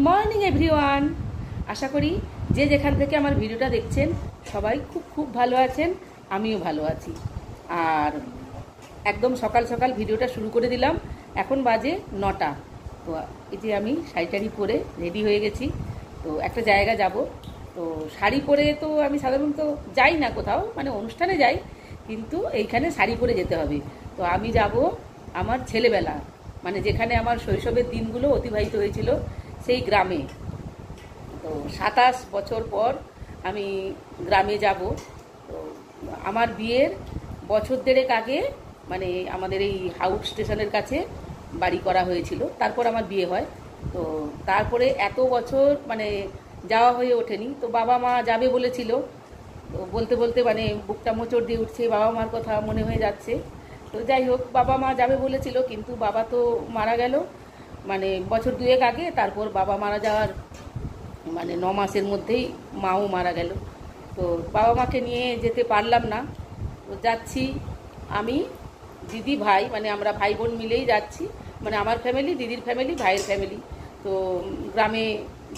Morning everyone. আশা করি যে যেখান থেকে আমার ভিডিওটা দেখছেন সবাই খুব খুব ভালো আছেন, আমিও ভালো আছি। আর একদম সকাল সকাল ভিডিওটা শুরু করে দিলাম। এখন বাজে 9টা। তো এই যে আমি শাড়ি পরে রেডি হয়ে গেছি। তো একটা জায়গা যাব। তো শাড়ি পরে তো আমি সাধারণত যাই না কোথাও, মানে অনুষ্ঠানে যাই, কিন্তু এইখানে শাড়ি পরে যেতে হবে। তো আমি যাব আমার ছেলেবেলা, মানে যেখানে আমার শৈশবের দিনগুলো অতিবাহিত হয়েছিল, সেই গ্রামে। তো 27 বছর পর আমি গ্রামে যাব। তো আমার বিয়ের বছর দেড়েক আগে, মানে আমাদের এই হাউস স্টেশনের কাছে বাড়ি করা হয়েছিল, তারপর আমার বিয়ে হয়। তো তারপরে এত বছর মানে যাওয়া হয়ে ওঠেনি। তো বাবা মা যাবে বলেছিল। তো বলতে বলতে মানে বুকটা মোচড় দিয়ে উঠছে, বাবা মার কথা মনে হয়ে যাচ্ছে। তো যাই হোক, বাবা মা যাবে বলেছিল, কিন্তু বাবা তো মারা গেল মানে বছর দুয়েক আগে। তারপর বাবা মারা যাওয়ার মানে 9 মাসের মধ্যেই মাও মারা গেল। তো বাবা মাকে নিয়ে যেতে পারলাম না। তো যাচ্ছি আমি, দিদি, ভাই, মানে আমরা ভাই বোন মিলেই যাচ্ছি। মানে আমার ফ্যামিলি, দিদির ফ্যামিলি, ভাইয়ের ফ্যামিলি। তো গ্রামে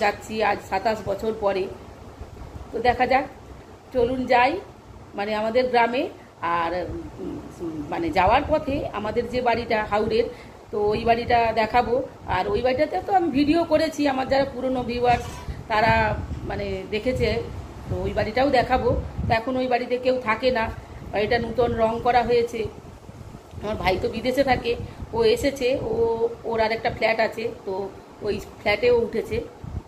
যাচ্ছি আজ 27 বছর পরে। তো দেখা যাক, চলুন যাই মানে আমাদের গ্রামে। আর মানে যাওয়ার পথে আমাদের যে বাড়িটা হাওড়ের, তো ওই বাড়িটা দেখাবো। আর ওই বাড়িটাতে তো আমি ভিডিও করেছি, আমার যারা পুরনো ভিউয়ার্স তারা মানে দেখেছে। তো ওই বাড়িটাও দেখাবো। তো এখন ওই বাড়িতে কেউ থাকে না, বাড়িটা নতুন রং করা হয়েছে। আমার ভাই তো বিদেশে থাকে, ও এসেছে, ওর আর একটা ফ্ল্যাট আছে, তো ওই ফ্ল্যাটেও উঠেছে।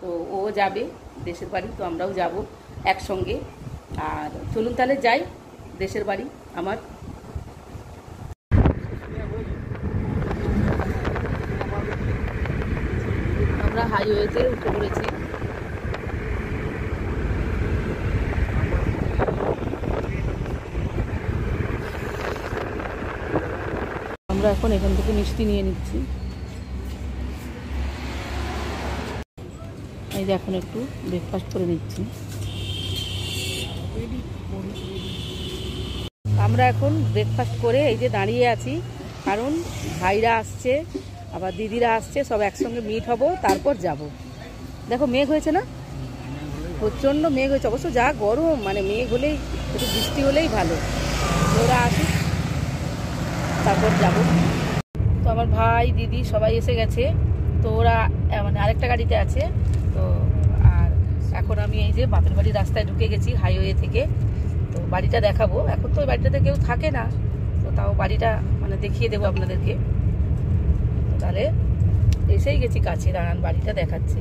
তো ও যাবে দেশের বাড়ি, তো আমরাও যাব একসঙ্গে। আর চলুন তাহলে যাই দেশের বাড়ি আমার। আমরা হাইওয়েতে উঠে পড়েছি। আমরা এখন এখান থেকে মিষ্টি নিয়ে নিচ্ছি। এই যে এখন একটু ব্রেকফাস্ট করে নিচ্ছি। আমরা এখন ব্রেকফাস্ট করে এই যে দাঁড়িয়ে আছি, কারণ ভাইরা আসছে, আবার দিদিরা আসছে, সব একসঙ্গে মিট হব, তারপর যাব। দেখো মেঘ হয়েছে না, প্রচণ্ড মেঘ হয়েছে। অবশ্য যা গরম, মানে মেঘ হলেই, একটু বৃষ্টি হলেই ভালো। ওরা আসুক, তারপর যাব। তো আমার ভাই দিদি সবাই এসে গেছে। তো ওরা মানে আরেকটা গাড়িতে আছে। তো আর এখন আমি এই যে বাপের বাড়ির রাস্তায় ঢুকে গেছি হাইওয়ে থেকে। তো বাড়িটা দেখাবো। এখন তো ওই বাড়িটাতে কেউ থাকে না, তো তাও বাড়িটা মানে দেখিয়ে দেবো আপনাদেরকে। তাহলে এসেই গেছি কাছে, দাঁড়ান বাড়িটা দেখাচ্ছি।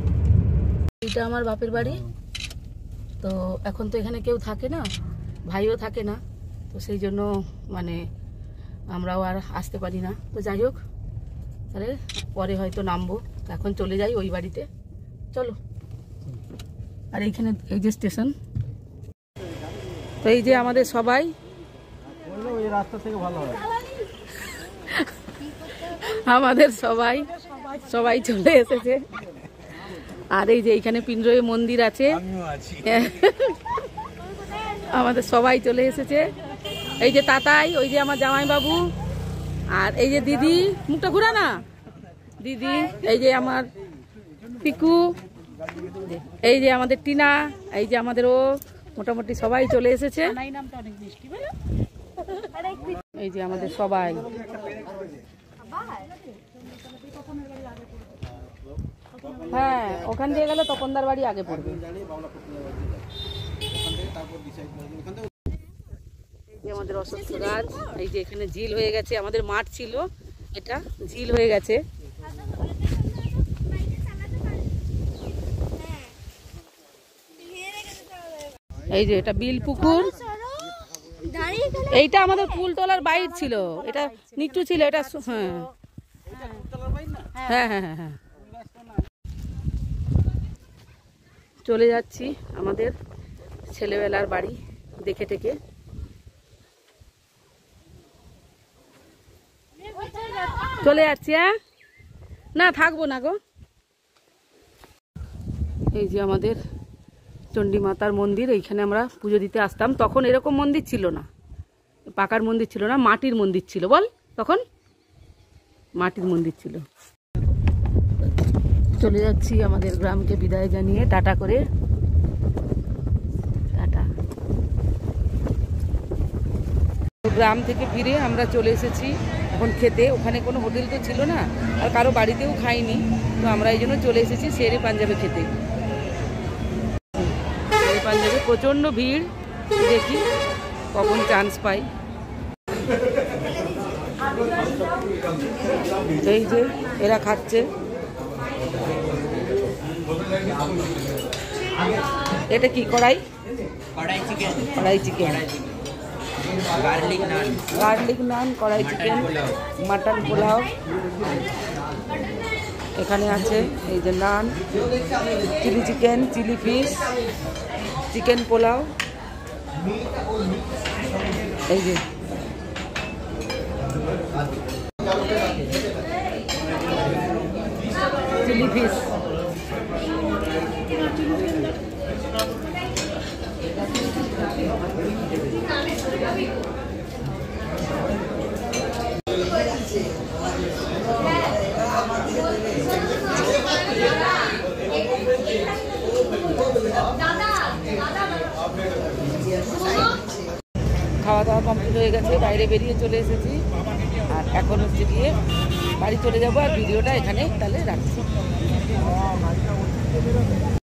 এটা আমার বাপের বাড়ি। তো এখন তো এখানে কেউ থাকে না, ভাইও থাকে না, তো সেই জন্য মানে আমরাও আর আসতে পারি না। তো যাই হোক, তাহলে পরে হয়তো নামবো। এখন চলে যাই ওই বাড়িতে, চলো। আর এইখানে এই যে স্টেশন। তো এই যে আমাদের সবাই, আমাদের সবাই চলে এসেছে। আর এই যে এইখানে পিঞ্জরে মন্দির আছে, আমাদের সবাই চলে এসেছে। এই যে তাতাই, ওই যে আমার জামাই বাবু, আর এই যে দিদি, মুখটা ঘুরা না দিদি, এই যে আমার পিকু, এই যে আমাদের টিনা, এই যে আমাদের ও, মোটামুটি সবাই চলে এসেছে। এই যে আমাদের সবাই। হ্যাঁ, ওখান দিয়ে গেলে তপনদার বাড়ি আগে পড়বে। এই যে আমাদের অশ্বত্থ গাছ। এই যে এখানে ঝিল হয়ে গেছে, আমাদের মাঠ ছিল, এটা ঝিল হয়ে গেছে। এই যে এটা বিল পুকুর। এইটা আমাদের কুলতলার বাইর ছিল, এটা নিট্টু ছিল, এটা হ্যাঁ হ্যাঁ হ্যাঁ হ্যাঁ। চলে যাচ্ছি আমাদের ছেলেবেলার বাড়ি দেখে টেকে। চলে যাচ্ছি। হ্যাঁ, না থাকবো না গো। এই যে আমাদের চণ্ডী মাতার মন্দির, এইখানে আমরা পুজো দিতে আসতাম। তখন এরকম মন্দির ছিল না, পাকার মন্দির ছিল না, মাটির মন্দির ছিল। বল, তখন মাটির মন্দির ছিল। চলে যাচ্ছি আমাদের গ্রামকে বিদায় জানিয়ে টাটা করে। টাটা। গ্রাম থেকে ফিরে আমরা চলে এসেছি এখন খেতে। ওখানে কোনো হোটেল তো ছিল না আর কারো বাড়িতেও খাইনি, তো আমরা এই জন্য চলে এসেছি শেরে পাঞ্জাবে খেতে। শেরে পাঞ্জাবে প্রচণ্ড ভিড়, দেখি কখন চান্স পাই। এই যে এরা খাচ্ছে, এটা কি কড়াই? কড়াই চিকেন, গার্লিক নান, কড়াই চিকেন, মাটন পোলাও। এখানে আছে এই যে naan, chilli chicken, chilli fish, chicken pulao, এই যে চিলি ফিশ। খাওয়া দাওয়া কমপ্লিট হয়ে গেছে, বাইরে বেরিয়ে চলে এসেছি আর এখন হচ্ছে গিয়ে বাড়ি চলে যাবো। আর ভিডিওটা এখানে তাহলে রাখছি।